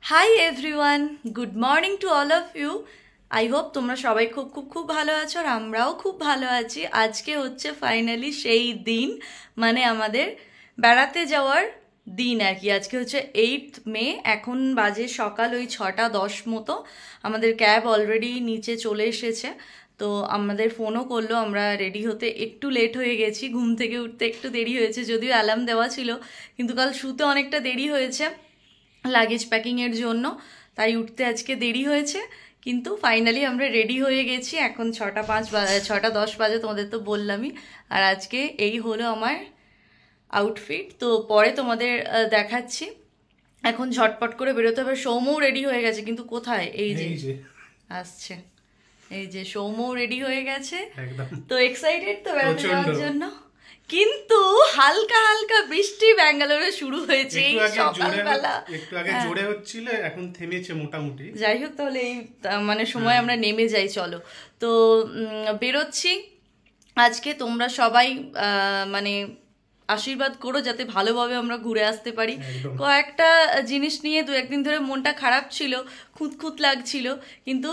High everyone, good morning to all of you. I hope তোমরা সবাই খুব খুব খুব ভালো আছো আর আমরাও খুব ভালো আছি। আজকে হচ্ছে ফাইনালি সেই দিন, মানে আমাদের বেড়াতে যাওয়ার দিন আর কি। আজকে হচ্ছে 8 মে, এখন বাজে সকাল ওই 6:10 মতো। আমাদের ক্যাব অলরেডি নিচে চলে এসেছে, তো আমাদের ফোনও করলো। আমরা রেডি হতে একটু লেট হয়ে গেছি, ঘুম থেকে উঠতে একটু দেরি হয়েছে, যদিও অ্যালার্ম দেওয়া ছিল, কিন্তু কাল শুতে অনেকটা দেরি হয়েছে লাগেজ প্যাকিংয়ের জন্য, তাই উঠতে আজকে দেরি হয়েছে। কিন্তু ফাইনালি আমরা রেডি হয়ে গেছি। এখন 6:10 বাজে, তোমাদের তো বললামই। আর আজকে এই হলো আমার আউটফিট, তো পরে তোমাদের দেখাচ্ছি। এখন ঝটপট করে বেরোতে হবে। সৌম্যও রেডি হয়ে গেছে, কিন্তু কোথায়? এই যে আসছে, এই যে সৌম্যও রেডি হয়ে গেছে। তো এক্সাইটেড তো বেরোতে যাওয়ার জন্য। কিন্তু হালকা হালকা বৃষ্টি ব্যাঙ্গালোরে শুরু হয়েছে এই সকালবেলা। একটু আগে জোরে হচ্ছিল, এখন থেমেছে মোটামুটি। যাই হোক, তাহলে এই মানে সময় আমরা নেমে যাই, চলো। তো বেরোচ্ছি আজকে। তোমরা সবাই মানে আশীর্বাদ করো যাতে ভালোভাবে আমরা ঘুরে আসতে পারি। কয়েকটা জিনিস নিয়ে 2-1 দিন ধরে মনটা খারাপ ছিল, খুঁতখুত লাগছিল, কিন্তু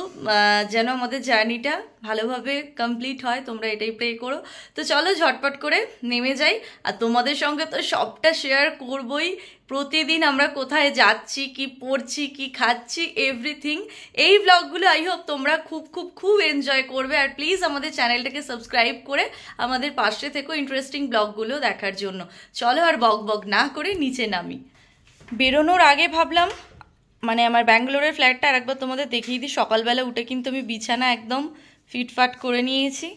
যেন আমাদের জার্নিটা ভালোভাবে কমপ্লিট হয়, তোমরা এটাই প্রে করো। তো চলো ঝটপট করে নেমে যাই। আর তোমাদের সঙ্গে তো সবটা শেয়ার করবই, প্রতিদিন আমরা কোথায় যাচ্ছি, কি পড়ছি, কি খাচ্ছি, এভরিথিং। এই ব্লগগুলো আই হোপ তোমরা খুব খুব খুব এনজয় করবে। আর প্লিজ আমাদের চ্যানেলটাকে সাবস্ক্রাইব করে আমাদের পাশে থেকো ইন্টারেস্টিং ব্লগগুলো দেখার জন্য। চলো আর বক বক না করে নিচে নামি। বেরোনোর আগে ভাবলাম মানে আমার ব্যাঙ্গালোরের ফ্ল্যাটটা আর একবার তোমাদের দেখিয়ে দিই। সকালবেলা উঠে কিন্তু আমি বিছানা একদম ফিটফাট করে নিয়েছি।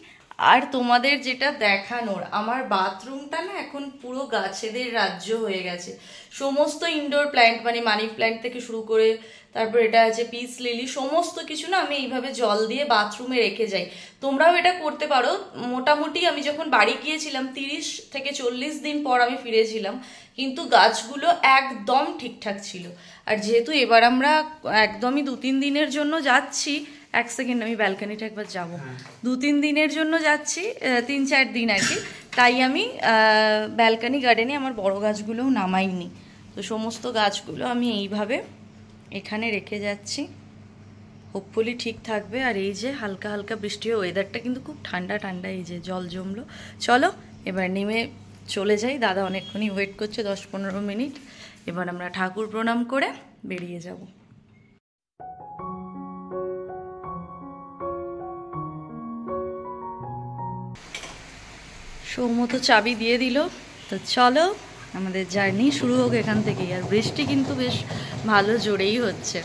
আর তোমাদের যেটা দেখানোর, আমার বাথরুমটা না এখন পুরো গাছেদের রাজ্য হয়ে গেছে। সমস্ত ইনডোর প্ল্যান্ট, মানে মানি প্ল্যান্ট থেকে শুরু করে, তারপর এটা আছে পিস লিলি, সমস্ত কিছু না আমি এইভাবে জল দিয়ে বাথরুমে রেখে যাই। তোমরাও এটা করতে পারো। মোটামুটি আমি যখন বাড়ি গিয়েছিলাম 30 থেকে 40 দিন পর আমি ফিরেছিলাম, কিন্তু গাছগুলো একদম ঠিকঠাক ছিল। আর যেহেতু এবার আমরা একদমই 2-3 দিনের জন্য যাচ্ছি, 1 সেকেন্ড আমি ব্যালকানিটা একবার যাব, 2-3 দিনের জন্য যাচ্ছি, 3-4 দিন আর কি, তাই আমি ব্যালকানি গার্ডেনে আমার বড় গাছগুলোও নামাইনি। তো সমস্ত গাছগুলো আমি এইভাবে এখানে রেখে যাচ্ছি, হোপফুলি ঠিক থাকবে। আর এই যে হালকা হালকা বৃষ্টি, ওয়েদারটা কিন্তু খুব ঠান্ডা ঠান্ডা, এই যে জল জমলো। চলো এবার নেমে চলে যাই। দাদা অনেকক্ষণই ওয়েট করছে, 10-15 মিনিট। এবার আমরা ঠাকুর প্রণাম করে বেরিয়ে যাব। সৌম্য তো চাবি দিয়ে দিল, তো চলো আমাদের জার্নি শুরু হোক এখান থেকেই। আর বৃষ্টি কিন্তু বেশ ভালো জোরেই হচ্ছে।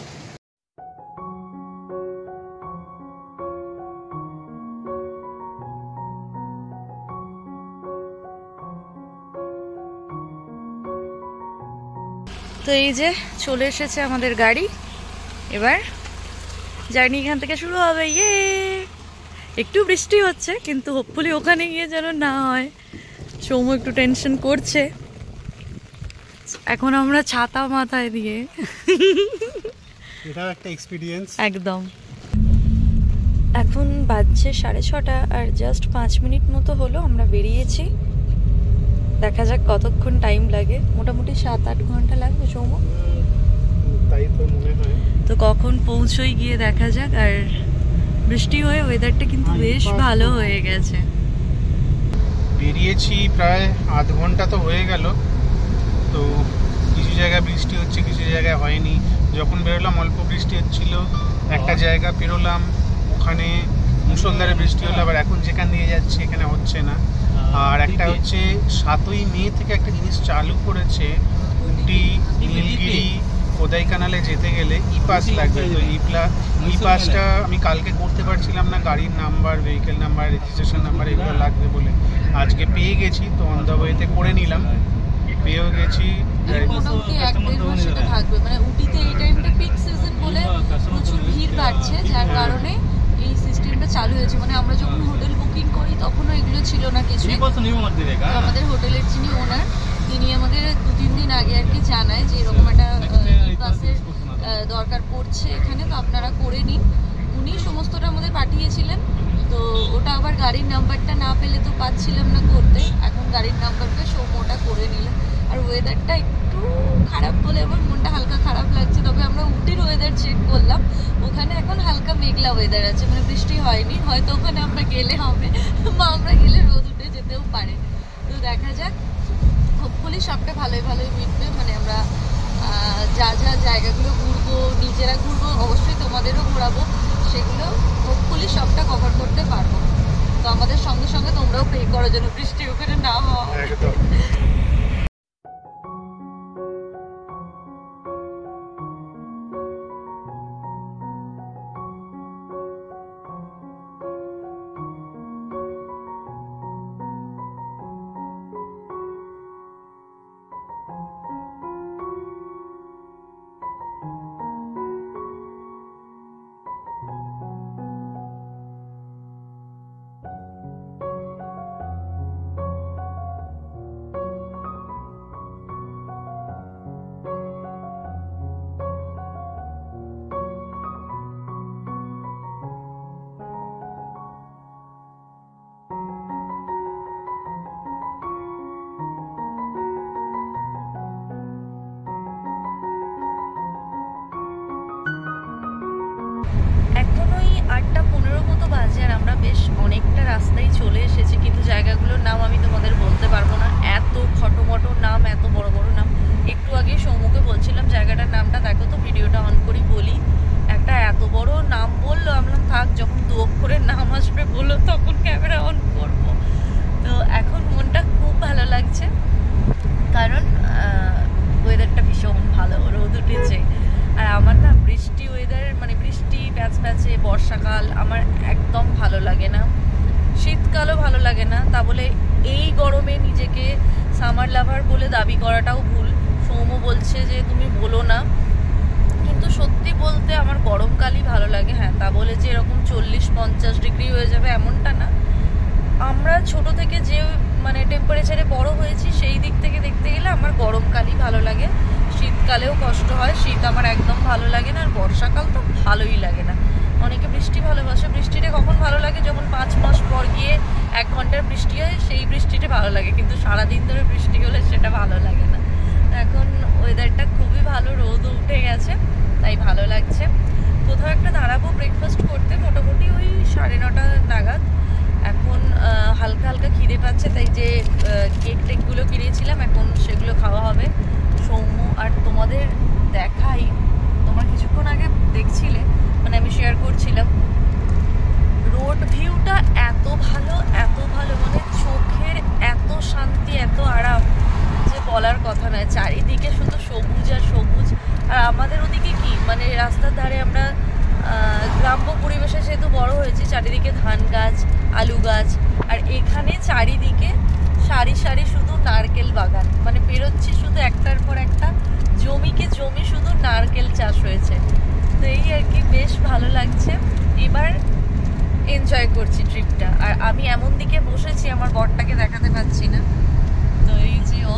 তো এই যে চলে এসেছে আমাদের গাড়ি, এবার জার্নি এখান থেকে শুরু হবে। ইয়ে, একটু বৃষ্টি হচ্ছে, কিন্তু হোপফুলি ওখানে গিয়ে যেন না হয়। সৌম্য একটু টেনশন করছে। এখন আমরা ছাতা মাথায় দিয়ে, এটাও একটা এক্সপেরিয়েন্স একদম। এখন বাজছে 6:30 আর জাস্ট 5 মিনিট মতো হলো আমরা বেরিয়েছি। দেখা যাক কতক্ষণ টাইম লাগে। মোটামুটি 7-8 ঘন্টা লাগবে সৌম্য, তাই তো মনে হয়। তো কখন পৌঁছই গিয়ে দেখা যাক। আর বৃষ্টি হয়ে ওয়েদারটা কিন্তু বেশ ভালো হয়ে গেছে। বেরিয়েছি প্রায় আধ ঘন্টা তো হয়ে গেল। তো কিছু জায়গায় বৃষ্টি হচ্ছে, কিছু জায়গায় হয়নি। যখন বেরোলাম অল্প বৃষ্টি হচ্ছিল, একটা জায়গা পেরোলাম ওখানে মুষলধারে বৃষ্টি হলো। আবার এখন যেখান দিয়ে যাচ্ছি এখানে হচ্ছে না। আর একটা হচ্ছে 7ই মে থেকে একটা জিনিস চালু করেছে, উটি নীলগিরি কোদাইকানালে যেতে গেলে ই পাস লাগবে। তো ই পাসটা আমি কালকে করতে পারছিলাম না, গাড়ির number, vehicle number, registration number এগুলো লাগবে বলে। আজকে পেয়ে গেছি, তো অন দ্য ওয়েতে করে নিলাম, পেয়েও গেছি। মোটামুটি 1-1.5 মাস সেটা থাকবে। মানে উটিতে এই টাইমটা পিক সিজন বলে প্রচুর ভিড় বাড়ছে, যার কারণে এই সিস্টেমটা চালু হয়েছে। মানে আমরা যখন হোটেল বুকিং করি তখনও এগুলো ছিল না কিছু। আমাদের হোটেলের যিনি ওনার, তিনি আমাদের 2-3 দিন আগে আর কি জানায় যে এরকম একটা বাসের দরকার পড়ছে এখানে, তো আপনারা করে নিন। উনি সমস্তটা আমাদের পাঠিয়েছিলেন। তো ওটা আবার গাড়ির নাম্বারটা না পেলে তো পাচ্ছিলাম না করতে। এখন গাড়ির নাম্বারটা সৌম্যটা করে নিলাম। আর ওয়েদারটা একটু খারাপ বলে আমার মনটা হালকা খারাপ লাগছে, তবে আমরা উঠে করলাম। ওখানে এখন হালকা মেঘলা ওয়েদার আছে, মানে বৃষ্টি হয়নি, হয়তো ওখানে আমরা গেলে হবে বা আমরা গেলে রোদ উঠে যেতেও পারে। তো দেখা যাক, হোপফুলি সবটা ভালোই ভালোই মিটবে। মানে আমরা যা যা জায়গাগুলো ঘুরবো, নিজেরা ঘুরবো, অবশ্যই তোমাদেরও ঘোরাবো, সেগুলো হোপফুলি সবটা কভার করতে পারবো। তো আমাদের সঙ্গে সঙ্গে তোমরাও প্রে করো যেন বৃষ্টি ওখানে না হয়। এখন ওই 8:15 মতো বাজে, আর আমরা বেশ অনেকটা রাস্তায় চলে এসেছি, কিন্তু জায়গাগুলোর নাম আমি তোমাদের বলতে পারবো না, এত খটোমটো নাম, এত বড় বড় নাম। একটু আগে সৌমুকে বলছিলাম জায়গাটার নামটা দেখো, তো ভিডিওটা অন করি বলি, একটা এত বড় নাম বললো, আমি থাক যখন 2 অক্ষরের নাম আসবে বললো তখন ক্যামেরা অন করব। তো এখন মনটা খুব ভালো লাগছে, কারণ ওয়েদারটা ভীষণ ভালো, রোদ উঠেছে। আর আমার না বৃষ্টি ওয়েদার, মানে বৃষ্টি প্যাচ প্যাচে বর্ষাকাল আমার একদম ভালো লাগে না, শীতকালও ভালো লাগে না। তা বলে এই গরমে নিজেকে সামার লাভার বলে দাবি করাটাও ভুল। সৌম্য বলছে যে তুমি বলো না, কিন্তু সত্যি বলতে আমার গরমকালই ভালো লাগে। হ্যাঁ, তা বলে যে এরকম 40-50 ডিগ্রি হয়ে যাবে এমনটা না। আমরা ছোট থেকে যে মানে টেম্পারেচারে বড় হয়েছি, সেই দিক থেকে দেখতে গেলে আমার গরমকালই ভালো লাগে। শীতকালেও কষ্ট হয়, শীত আমার একদম ভালো লাগে না, আর বর্ষাকাল তো ভালোই লাগে না। অনেকে বৃষ্টি ভালোবাসে, বৃষ্টিটা কখন ভালো লাগে, যখন 5 মাস পর গিয়ে 1 ঘন্টার বৃষ্টি হয়, সেই বৃষ্টিটা ভালো লাগে, কিন্তু সারাদিন ধরে বৃষ্টি হলে সেটা ভালো লাগে না। এখন ওয়েদারটা খুবই ভালো, রোদ উঠে গেছে, তাই ভালো লাগছে। কোথাও একটা দাঁড়াবো ব্রেকফাস্ট করতে, মোটামুটি ওই 9:30 নাগাদ। এখন হালকা হালকা খিদে পাচ্ছে, তাই যে কেক টেকগুলো কিনেছিলাম এখন সেগুলো খাওয়া হবে। সৌম্য আর তোমাদের দেখাই, তোমরা কিছুক্ষণ আগে দেখছিলে, মানে আমি শেয়ার করছিলাম, রোড ভিউটা এত ভালো, মানে চোখের এত শান্তি, এত আরাম যে বলার কথা নয়। চারিদিকে শুধু সবুজ আর সবুজ। আর আমাদের ওদিকে কি, মানে রাস্তার ধারে আমরা গ্রাম্য পরিবেশে যেহেতু বড় হয়েছি, চারিদিকে ধান গাছ, আলু গাছ, আর এখানে চারিদিকে সারি সারি শুধু নারকেল বাগান, মানে বেরোচ্ছি শুধু একটার পর একটা, জমিকে জমি শুধু নারকেল চাষ হয়েছে। তো এই আর কি, বেশ ভালো লাগছে, এবার এনজয় করছি ট্রিপটা। আর আমি এমন দিকে বসেছি, আমার বরটাকে দেখাতে পাচ্ছি না, তো এই যে ও,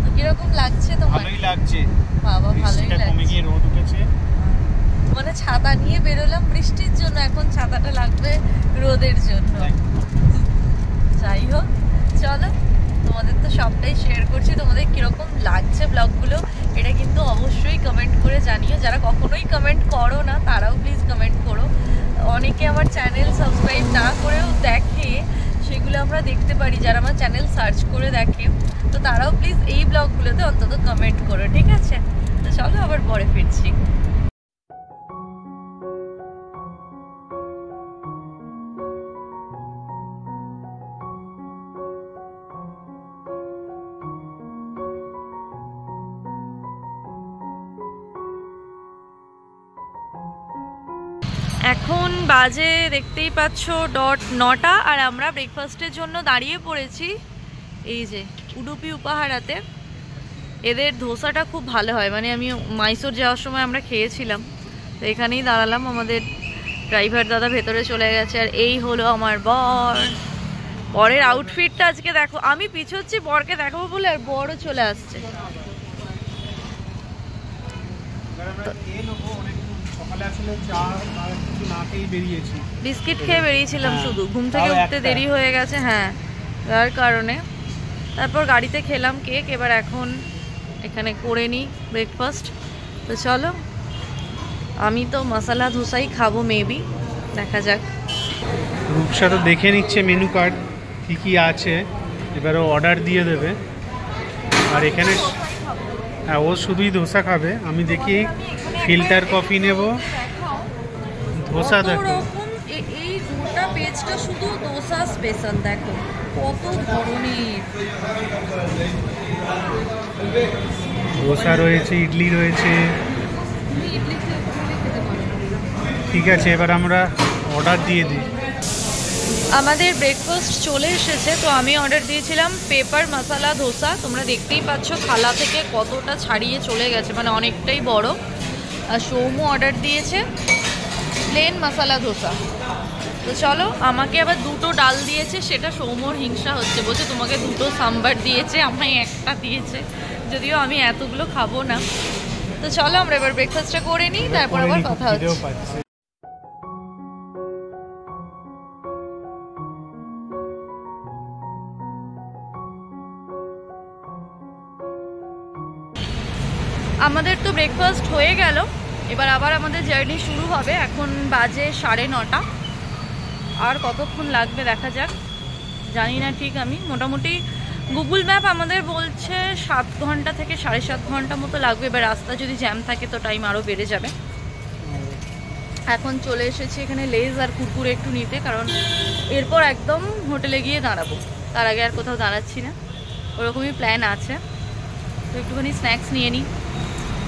তো কিরকম লাগছে তোমার? ভালোই লাগছে বাবা, ভালোই লাগছে, কমে গিয়ে রোদ উঠেছে। মানে ছাতা নিয়ে বেরোলাম বৃষ্টির জন্য, এখন ছাতাটা লাগবে রোদের জন্য। যাই হোক, চলো, তোমাদের তো সবটাই শেয়ার করছি, তোমাদের কিরকম লাগছে ব্লগগুলো এটা কিন্তু অবশ্যই কমেন্ট করে জানিও। যারা কখনোই কমেন্ট করো না, তারাও প্লিজ কমেন্ট করো। অনেকে আমার চ্যানেল সাবস্ক্রাইব না করেও দেখে, সেগুলো আমরা দেখতে পারি, যারা আমার চ্যানেল সার্চ করে দেখে, তো তারাও প্লিজ এই ব্লগগুলোতে অন্তত কমেন্ট করো, ঠিক আছে? তো চলো আবার পরে ফিরছি। এখন বাজে দেখতেই পাচ্ছ ডট 9টা, আর আমরা ব্রেকফাস্টের জন্য দাঁড়িয়ে পড়েছি এই যে উডুপি উপাহারাতে। এদের ধোসাটা খুব ভালো হয়, মানে আমি মাইসোর যাওয়ার সময় আমরা খেয়েছিলাম, তো এখানেই দাঁড়ালাম। আমাদের ড্রাইভার দাদা ভেতরে চলে গেছে, আর এই হলো আমার বর। বরের আউটফিটটা আজকে দেখো, আমি পিছোচ্ছি বরকে দেখাবো বলে, আর বরও চলে আসছে। বিস্কিট খেয়ে বেরিয়েছিলাম, শুধু ঘুম থেকে উঠতে দেরি হয়ে গেছে, হ্যাঁ, যার কারণে। তারপর গাড়িতে খেলাম কেক, এবার এখন এখানে করে নিই ব্রেকফাস্ট। তো চলো, আমি তো মশলা ধোসাই খাবো মেবি, দেখা যাক। রূপসা তো দেখে নিচ্ছে মেনু কার্ড কী কী আছে, এবারে অর্ডার দিয়ে দেবে। আর এখানে হ্যাঁ, ও শুধুই ধোসা খাবে, আমি দেখি ফিল্টার কফি নেব। ধোসা দেখো, এই গোটা পেজটা শুধু ধোসা স্পেশাল, দেখো কত ধরনের ধোসা রয়েছে, ইডলি রয়েছে। ঠিক আছে, এবার আমরা অর্ডার দিয়ে দিই। আমাদের ব্রেকফাস্ট চলে এসেছে। তো আমি অর্ডার দিয়েছিলাম পেপার মশলা ধোসা। তোমরা দেখতেই পাচ্ছ থালা থেকে কতটা ছাড়িয়ে চলে গেছে, মানে অনেকটাই বড়। আর সৌমু অর্ডার দিয়েছে প্লেন মশলা ধোসা। তো চলো, আমাকে আবার দুটো ডাল দিয়েছে, সেটা সৌমুর হিংসা হচ্ছে, বলছে তোমাকে দুটো সাম্বার দিয়েছে, আমায় একটা দিয়েছে, যদিও আমি এতগুলো খাবো না। তো চলো আমরা এবার ব্রেকফাস্টটা করে নিই, তারপর আবার কথা হচ্ছে। আমাদের তো ব্রেকফাস্ট হয়ে গেল, এবার আবার আমাদের জার্নি শুরু হবে। এখন বাজে 9:30। আর কতক্ষণ লাগবে দেখা যাক, জানি না ঠিক। আমি মোটামুটি গুগল ম্যাপ আমাদের বলছে 7 ঘন্টা থেকে 7.5 ঘন্টা মতো লাগবে। এবার রাস্তা যদি জ্যাম থাকে তো টাইম আরও বেড়ে যাবে। এখন চলে এসেছি এখানে লেজ আর কুরকুরে একটু নিতে, কারণ এরপর একদম হোটেলে গিয়ে দাঁড়াবো। তার আগে আর কোথাও দাঁড়াচ্ছি না, ওরকমই প্ল্যান আছে। তো একটুখানি স্ন্যাক্স নিয়ে নিই,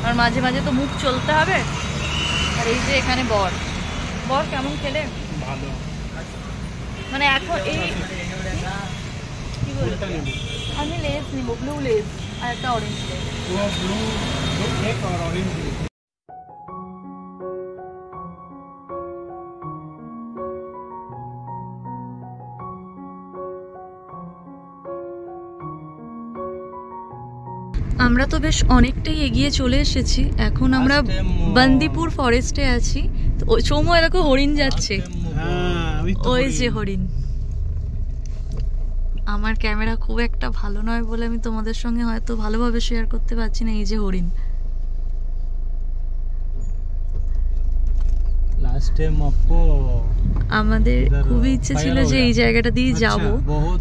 আর মাঝে মাঝে তো মুখ চলতে হবে। আর এই যে এখানে বর কেমন খেলে? ভালো। মানে এখন এই কি বলবো, আমি লেজ নিব, ব্লু লেজ আর একটা অরেঞ্জ লেজ। আমরা তো বেশ অনেকটাই এগিয়ে চলে এসেছি। এখন আমরা বান্দিপুর ফরেস্টে আছি। তো সৌম্য এরকম হরিণ যাচ্ছে, ওই যে হরিণ। আমার ক্যামেরা খুব একটা ভালো নয় বলে আমি তোমাদের সঙ্গে হয়তো ভালোভাবে শেয়ার করতে পারছি না। এই যে হরিণ, আমাদের খুবই ইচ্ছে ছিল যে এই জায়গাটা দিয়ে যাব।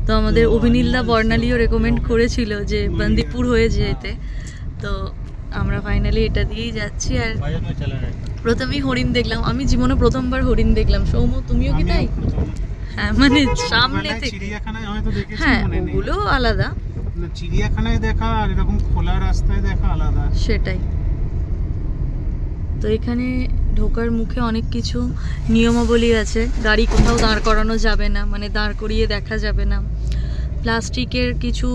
তো আমাদের অভিনীলদা বর্ণালীও রেকমেন্ড করেছিল যে বান্দিপুর হয়ে যেতে, তো আমরা ফাইনালি এটা দিয়েই যাচ্ছি। আর প্রথমেই হরিণ দেখলাম, আমি জীবনে প্রথমবার হরিণ দেখলাম। সৌম্য তুমিও কি তাই? হ্যাঁ, মানে সামনে থেকে। হ্যাঁ, ওগুলো আলাদা, চিড়িয়াখানায় দেখা আর এরকম খোলা রাস্তায় দেখা আলাদা। সেটাই তো। এখানে ঢোকার মুখে অনেক কিছু নিয়মাবলী আছে। গাড়ি কোথাও দাঁড় করানো যাবে না, মানে দাঁড় করিয়ে দেখা যাবে না। প্লাস্টিকের কিছু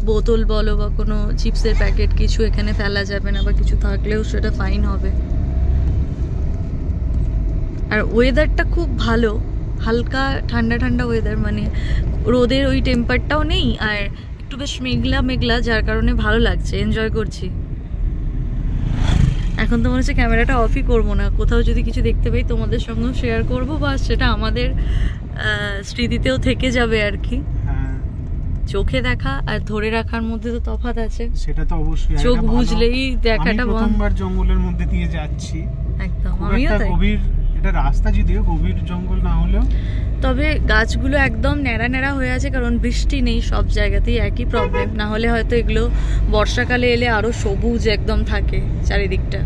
বোতল বলো বা কোনো চিপসের প্যাকেট কিছু এখানে ফেলা যাবে না, বা কিছু থাকলেও সেটা ফাইন হবে। আর ওয়েদারটা খুব ভালো, হালকা ঠান্ডা ঠান্ডা ওয়েদার, মানে রোদের ওই টেম্পারটাও নেই, আর একটু বেশ মেঘলা মেঘলা, যার কারণে ভালো লাগছে, এনজয় করছি। এখন তো মনে হচ্ছে ক্যামেরাটা অফই করবো না, কোথাও যদি কিছু দেখতে পাই তোমাদের সঙ্গেও শেয়ার করব, বা সেটা আমাদের স্মৃতিতেও থেকে যাবে আর কি। চোখে দেখা আর ধরে রাখার মধ্যে তো তফাৎ আছে, সেটা তো অবশ্যই। চোখ বুঝলেই দেখাটা। আমি প্রথমবার জঙ্গলের মধ্যে দিয়ে যাচ্ছি, একদম আমিও তাই। গভীর এটা রাস্তা, যদিও গভীর জঙ্গল না হলেও, তবে গাছগুলো একদম ন্যাড়া ন্যাড়া হয়ে আছে, কারণ বৃষ্টি নেই। সব জায়গাতেই একই প্রবলেম, না হলে হয়তো এগুলো বর্ষাকালে এলে আরো সবুজ একদম থাকে চারিদিকটা।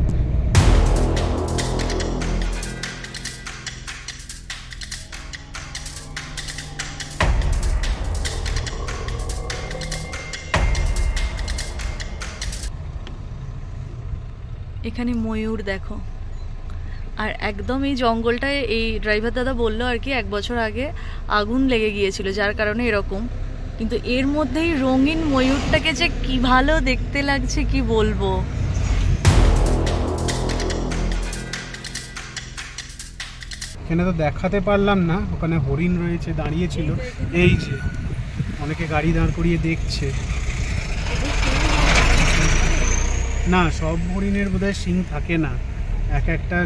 এখানে ময়ূর দেখো। আর একদম এই জঙ্গলটায়, এই ড্রাইভার দাদা বললো আর কি 1 বছর আগে আগুন লেগে গিয়েছিল, যার কারণে এরকম। কিন্তু এর মধ্যেই রঙিন ময়ূরটাকে যে কি ভালো দেখতে লাগছে কি বলবো। এখানে তো দেখাতে পারলাম না, ওখানে হরিণ রয়েছে, দাঁড়িয়েছিল। এই যে অনেকে গাড়ি দাঁড় করিয়ে দেখছে। না, সব হরিণের বোধহয় শিং থাকে না, এক একটা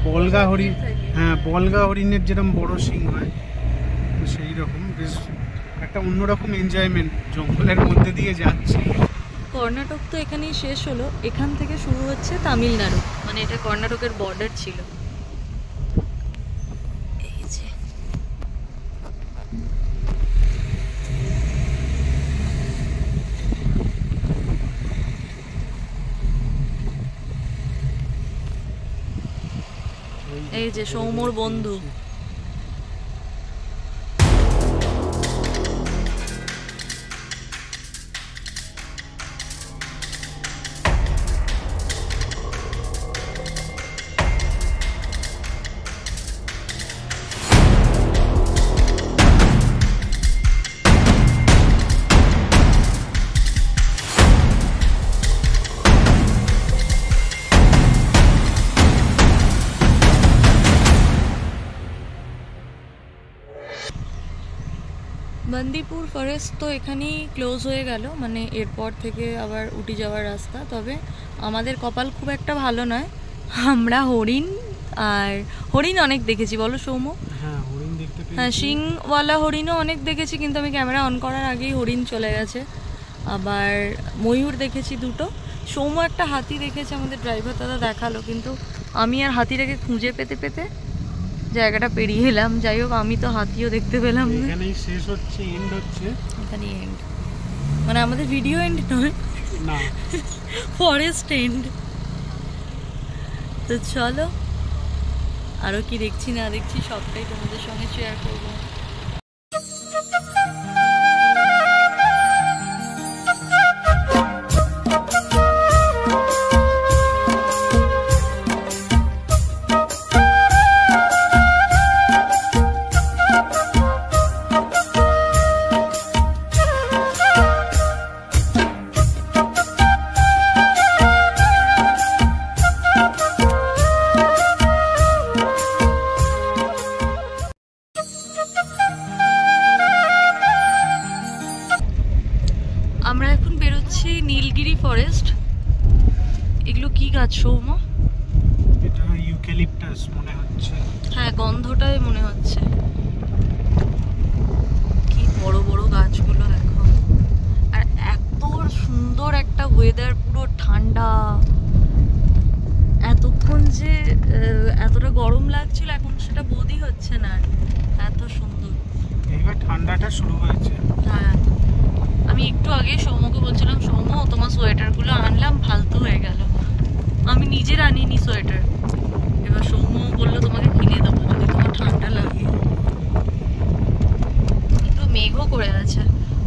বলগা হরিণ, হ্যাঁ বলগা হরিণের যেরকম বড় শিং হয়, সেই রকম। বেশ একটা অন্যরকম এনজয়মেন্ট, জঙ্গলের মধ্যে দিয়ে যাচ্ছি। কর্ণাটক তো এখানেই শেষ হলো, এখান থেকে শুরু হচ্ছে তামিলনাড়ু, মানে এটা কর্ণাটকের বর্ডার ছিল। এই যে এই যে সৌম্যর বন্ধু। বন্দিপুর ফরেস্ট তো এখানেই ক্লোজ হয়ে গেল, মানে এরপর থেকে আবার উটি যাওয়ার রাস্তা। তবে আমাদের কপাল খুব একটা ভালো নয়, আমরা হরিণ অনেক দেখেছি, বলো সৌম্য? হ্যাঁ, শিংওয়ালা হরিণও অনেক দেখেছি, কিন্তু আমি ক্যামেরা অন করার আগেই হরিণ চলে গেছে। আবার ময়ূর দেখেছি দুটো। সৌম্য একটা হাতি দেখেছে, আমাদের ড্রাইভার দাদা দেখালো, কিন্তু আমি আর হাতিটাকে খুঁজে পেতে পেতে জায়গাটা পেরিয়ে এলাম। যাই হোক, আমি তো হাতিও দেখতে পেলাম না। এখানেই শেষ হচ্ছে, এন্ড হচ্ছে, এখানেই এন্ড, মানে আমাদের ভিডিও এন্ড নয়, না ফরেস্ট এন্ড। তো চলো, আরো কি দেখছি না দেখছি সবটাই তোমাদের সঙ্গে শেয়ার করবো। আমরা এখন বেরোচ্ছি নীলগিরি ফরেস্ট। এগুলো কি গাছ সৌম্য? এটা ইউক্যালিপটাস মনে হচ্ছে। হ্যাঁ, গন্ধটাই মনে হচ্ছে। কি বড় বড় গাছগুলো দেখো, আর এত সুন্দর একটা ওয়েদার, পুরো ঠান্ডা। এতক্ষণ যে এতটা গরম লাগছিল, এখন সেটা বোধই হচ্ছে না, এত সুন্দর। এইবার ঠান্ডাটা শুরু হয়েছে। হ্যাঁ, আমি একটু আগে সৌম্যকে বলছিলাম, সৌম্য তোমার সোয়েটারগুলো আনলাম, ফালতু হয়ে গেল। আমি নিজের আনিনি সোয়েটার। এবার সৌম্য বললো তোমাকে কিনে দেবো যদি তোমার ঠান্ডা লাগে। একটু মেঘও করে আছে,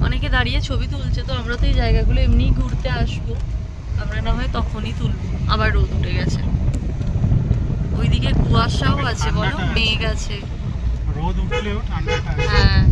অনেকে দাঁড়িয়ে ছবি তুলছে, তো আমরা তো এই জায়গাগুলো এমনিই ঘুরতে আসবো, আমরা না হয় তখনই তুলবো। আবার রোদ উঠে গেছে, ওইদিকে কুয়াশাও আছে, বলো মেঘ আছে, রোদ উঠলেও ঠান্ডাটা আছে। হ্যাঁ।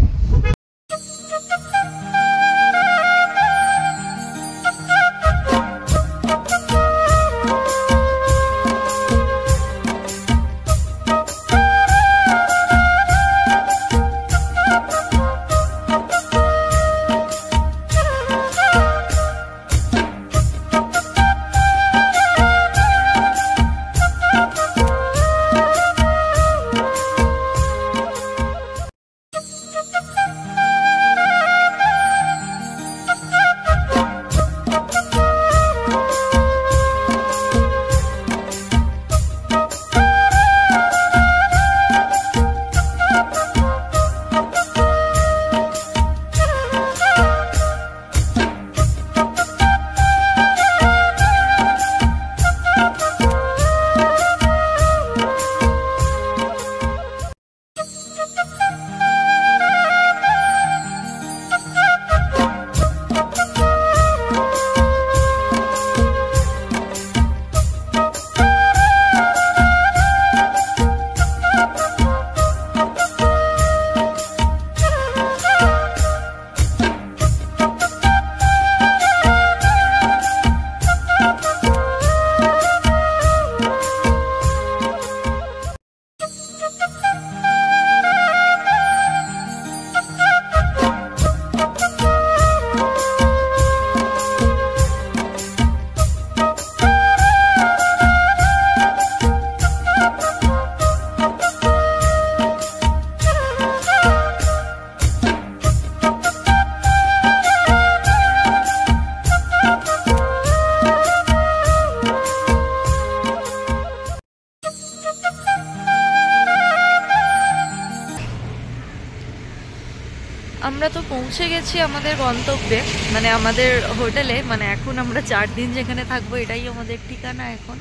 আমরা তো পৌঁছে গেছি আমাদের গন্তব্যে, মানে আমাদের হোটেলে। মানে এখন আমরা 4 দিন যেখানে থাকবো এটাই আমাদের ঠিকানা এখন,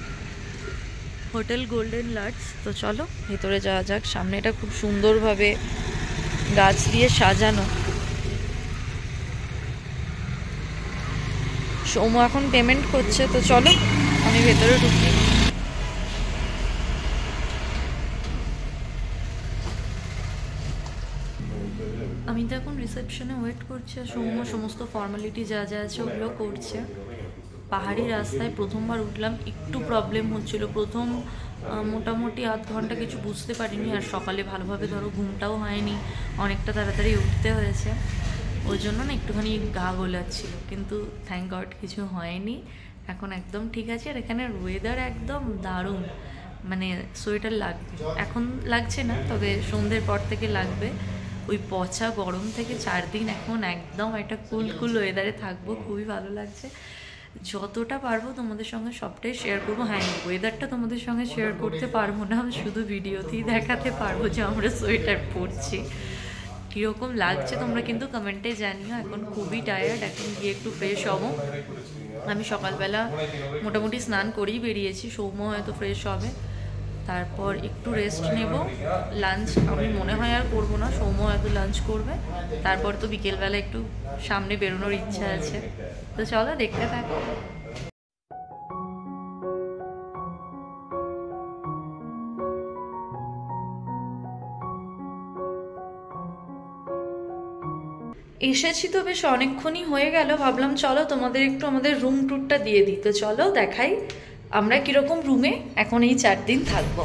হোটেল গোল্ডেন লার্ডস। তো চলো ভেতরে যাওয়া যাক। সামনে এটা খুব সুন্দরভাবে গাছ দিয়ে সাজানো। সৌম এখন পেমেন্ট করছে, তো চলো আমি ভেতরে ঢুকি। আমি তো এখন রিসেপশনে ওয়েট করছি, আর সৌম্য সমস্ত ফর্মালিটি যা যা আছে ওগুলো করছে। পাহাড়ি রাস্তায় প্রথমবার উঠলাম, একটু প্রবলেম হচ্ছিল প্রথম মোটামুটি আধ ঘন্টা কিছু বুঝতে পারিনি। আর সকালে ভালোভাবে ধরো ঘুমটাও হয়নি, অনেকটা তাড়াতাড়ি উঠতে হয়েছে, ওই জন্য না একটুখানি গা গোলাচ্ছিল, কিন্তু থ্যাংক গড কিছু হয়নি। এখন একদম ঠিক আছে। আর এখানে ওয়েদার একদম দারুণ, মানে সোয়েটার লাগবে, এখন লাগছে না, তবে সন্ধ্যের পর থেকে লাগবে। ওই পচা গরম থেকে 4 দিন এখন একদম একটা কুল কুল ওয়েদারে থাকবো, খুবই ভালো লাগছে। যতটা পারবো তোমাদের সঙ্গে সবটাই শেয়ার করবো। হ্যাঁ, ওয়েদারটা তোমাদের সঙ্গে শেয়ার করতে পারবো না, শুধু ভিডিওতেই দেখাতে পারবো যে আমরা সোয়েটার পরছি। কীরকম লাগছে তোমরা কিন্তু কমেন্টে জানিও। এখন খুবই টায়ার্ড, এখন গিয়ে একটু ফ্রেশ হবো। আমি সকালবেলা মোটামুটি স্নান করেই বেরিয়েছি, সৌম্য হয়তো ফ্রেশ হবে, তারপর একটু রেস্ট নেব। লাঞ্চ আমি মনে হয় আর করবো না, সৌম্য হয়তো লাঞ্চ করবে। তারপর তো বিকেলবেলা একটু সামনে বেরোনোর ইচ্ছা আছে, তো চলো দেখতে থাকো। এসেছি তো বেশ অনেকক্ষণই হয়ে গেল, ভাবলাম চলো তোমাদের একটু আমাদের রুম ট্যুরটা দিয়ে দিই। তো চলো দেখাই আমরা কিরকম রুমে এখন এই 4 দিন থাকবো।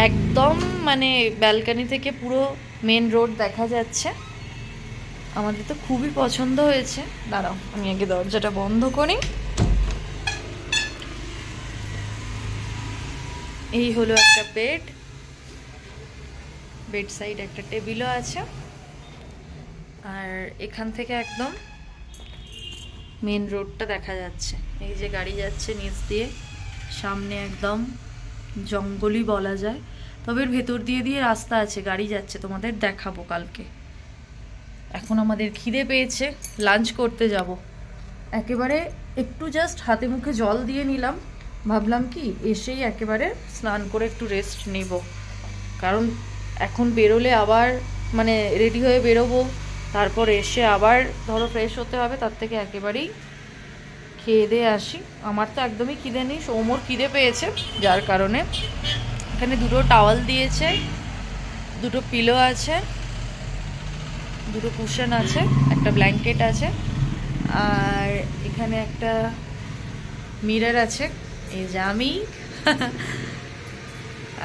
একদম মানে ব্যালকনি থেকে পুরো মেন রোড দেখা যাচ্ছে, আমাদের তো খুবই পছন্দ হয়েছে। দাঁড়াও আমি আগে দরজাটা বন্ধ করি। এই হলো একটা বেড সাইড একটা টেবিলও আছে, আর এখান থেকে একদম মেন রোডটা দেখা যাচ্ছে। এই যে গাড়ি যাচ্ছে নিচ দিয়ে, সামনে একদম জঙ্গলই বলা যায়, তবে এর ভেতর দিয়ে দিয়ে রাস্তা আছে, গাড়ি যাচ্ছে, তোমাদের দেখাবো কালকে। এখন আমাদের খিদে পেয়েছে, লাঞ্চ করতে যাব। একেবারে একটু জাস্ট হাতে মুখে জল দিয়ে নিলাম, ভাবলাম কি এসেই একেবারে স্নান করে একটু রেস্ট নেব, কারণ এখন বেরোলে আবার মানে রেডি হয়ে বেরোবো, তারপর এসে আবার ধরো ফ্রেশ হতে হবে, তার থেকে একেবারেই খেয়ে দিয়ে আসি। আমার তো একদমই খিদে নেই, সৌম্যর খিদে পেয়েছে, যার কারণে এখানে 2টো টাওয়াল দিয়েছে, 2টো পিলো আছে, 2টো কুশন আছে, একটা ব্ল্যাঙ্কেট আছে, আর এখানে একটা মিরর আছে, এই যে আমি